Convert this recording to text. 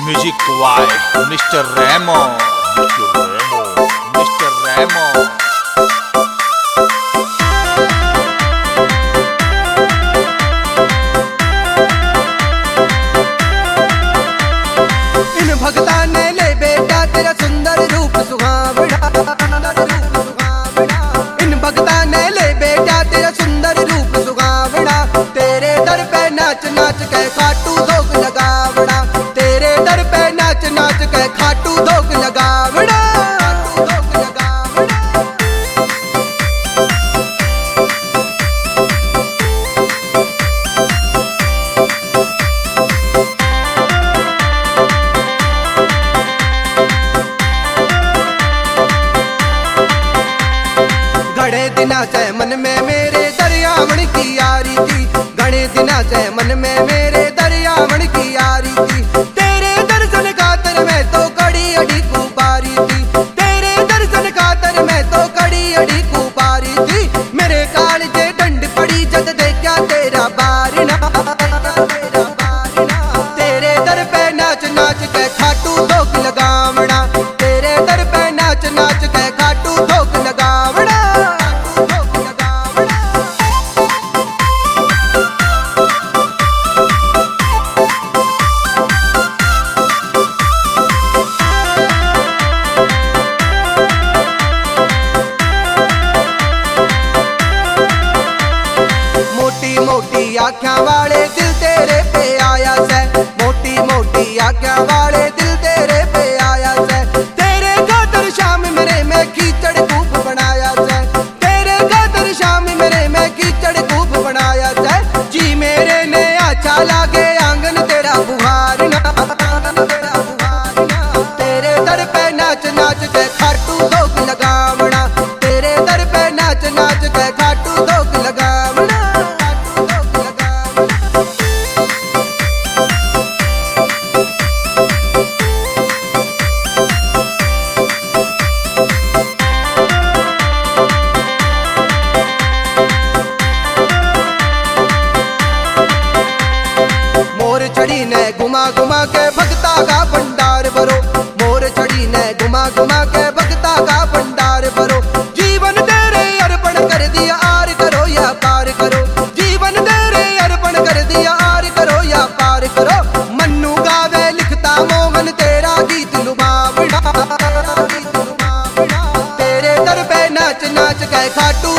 Music by Mr. Remo. Mr. Remo. इन भगता ने ले बेटा तेरा सुंदर रूप सुहावना। इन भगता ने ले बेटा तेरा सुंदर रूप सुहावना। तेरे दर पे नाच नाच के खाटू धोख लगावना। तेरे दर पे नाच नाच के खाटू धोख लगावना। घड़े दिना से मन में मेरे दरियावण की यारी थी। घड़े दिना से मन में मेरे दरियावण की यारी थी। तेरे दर्शन खातर मैं तो कड़ी अड़ी कुबारी थी। तेरे दर्शन खातर मैं तो कड़ी अड़ी कुबारी थी। मेरे कालजे डंड पड़ी जद देखा तेरा बारना। तेरे दर पे नाच नाच के खाटू धोख लगावना। तेरे दर पे नाच नाच के खाटू धोख लगावना। मोटी मोटी आँखों वाले दिल तेरे पे आया से। मोटी मोटी आँखों वाले दिल तेरे पे आया से। तेरे खातर शाम मेरे में कीचड़ कूप बनाया से। तेरे खातर शाम मेरे में कीचड़ कूप बनाया से। जी मेरे ने अच्छा लागे आंगन तेरा बुहारना। तेरे दर पे नाच नाच के खाटू धोख लगावना। तेरे दर पे नाच नाच के खाटू धोख लगावना। मोर चढ़ी ने घुमा घुमा के भगता का भंडार भरो। मोर चढ़ी ने घुमा घुमा के भगता का भंडार भरो। जीवन तेरे अर्पण कर दिया आर करो या पार करो। जीवन तेरे अर्पण कर दिया आर करो या पार करो। मन्नू गावे लिखता मोहन तेरा गीत लुभावना। तेरे दर पे नाच नाच के खाटू